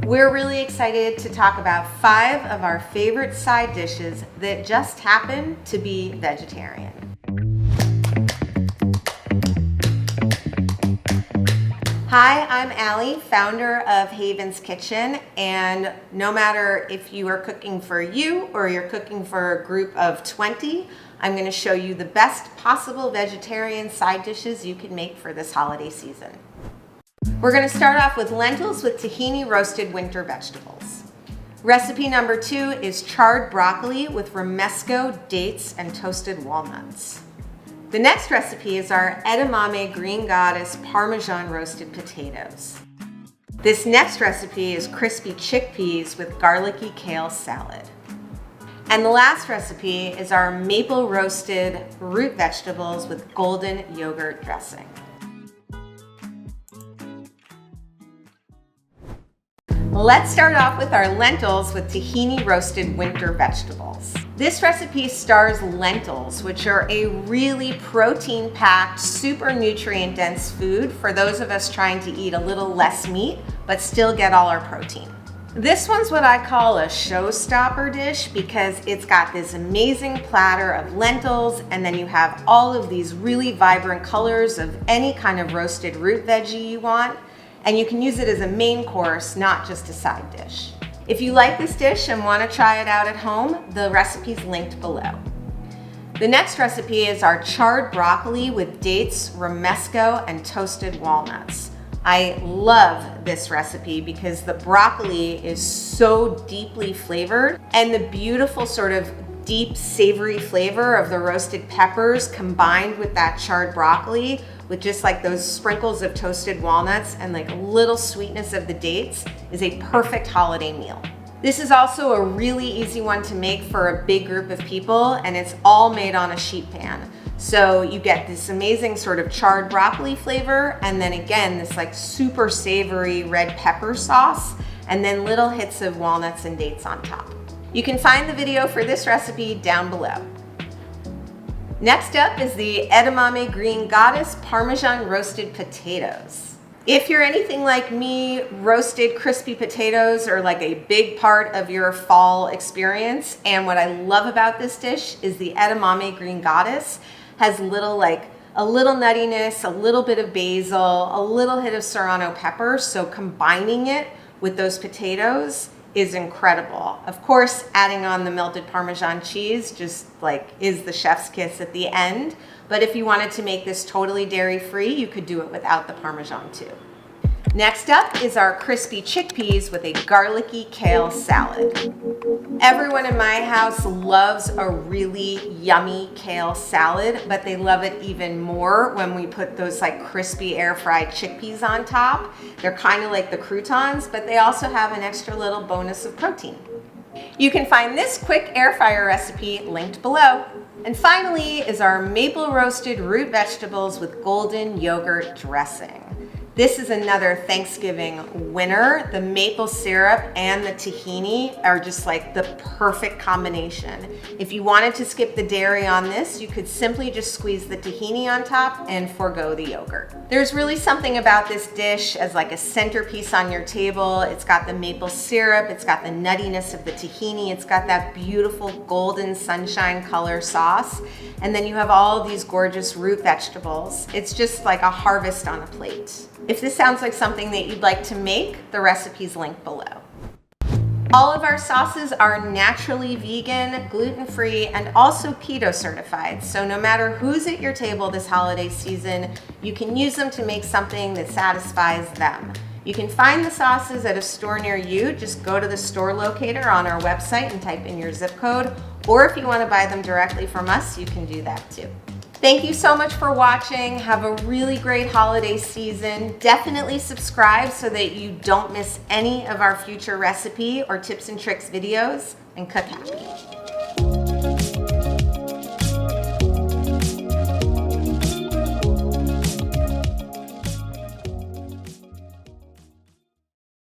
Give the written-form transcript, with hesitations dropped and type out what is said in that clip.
We're really excited to talk about 5 of our favorite side dishes that just happen to be vegetarian. Hi, I'm Allie, founder of Haven's Kitchen, and no matter if you are cooking for you or you're cooking for a group of 20, I'm going to show you the best possible vegetarian side dishes you can make for this holiday season. We're going to start off with lentils with tahini roasted winter vegetables. Recipe number 2 is charred broccoli with romesco, dates, and toasted walnuts. The next recipe is our edamame green goddess parmesan roasted potatoes. This next recipe is crispy chickpeas with garlicky kale salad. And the last recipe is our maple roasted root vegetables with golden yogurt dressing. Let's start off with our lentils with tahini roasted winter vegetables. This recipe stars lentils, which are a really protein-packed, super nutrient-dense food for those of us trying to eat a little less meat, but still get all our protein. This one's what I call a showstopper dish because it's got this amazing platter of lentils, and then you have all of these really vibrant colors of any kind of roasted root veggie you want. And you can use it as a main course, not just a side dish. If you like this dish and want to try it out at home, the recipe's linked below. The next recipe is our charred broccoli with dates, romesco, and toasted walnuts. I love this recipe because the broccoli is so deeply flavored, and the beautiful sort of deep savory flavor of the roasted peppers combined with that charred broccoli with just like those sprinkles of toasted walnuts and like a little sweetness of the dates is a perfect holiday meal. This is also a really easy one to make for a big group of people, and it's all made on a sheet pan. So you get this amazing sort of charred broccoli flavor, and then again this like super savory red pepper sauce, and then little hits of walnuts and dates on top. You can find the video for this recipe down below. Next up is the edamame green goddess parmesan roasted potatoes. If you're anything like me, roasted crispy potatoes are like a big part of your fall experience, and what I love about this dish is the edamame green goddess has a little nuttiness, a little bit of basil, a little hit of serrano pepper, so combining it with those potatoes is incredible. Of course, adding on the melted Parmesan cheese just like is the chef's kiss at the end. But if you wanted to make this totally dairy-free, you could do it without the Parmesan too. Next up is our crispy chickpeas with a garlicky kale salad. Everyone in my house loves a really yummy kale salad, but they love it even more when we put those like crispy air-fried chickpeas on top. They're kind of like the croutons, but they also have an extra little bonus of protein. You can find this quick air fryer recipe linked below. And finally is our maple roasted root vegetables with golden yogurt dressing. This is another Thanksgiving winner. The maple syrup and the tahini are just like the perfect combination. If you wanted to skip the dairy on this, you could simply just squeeze the tahini on top and forgo the yogurt. There's really something about this dish as like a centerpiece on your table. It's got the maple syrup, it's got the nuttiness of the tahini, it's got that beautiful golden sunshine color sauce, and then you have all these gorgeous root vegetables. It's just like a harvest on a plate. If this sounds like something that you'd like to make, the recipe's linked below. All of our sauces are naturally vegan, gluten-free, and also keto certified. So no matter who's at your table this holiday season, you can use them to make something that satisfies them. You can find the sauces at a store near you. Just go to the store locator on our website and type in your zip code. Or if you want to buy them directly from us, you can do that too. Thank you so much for watching. Have a really great holiday season. Definitely subscribe so that you don't miss any of our future recipe or tips and tricks videos, and cook happy.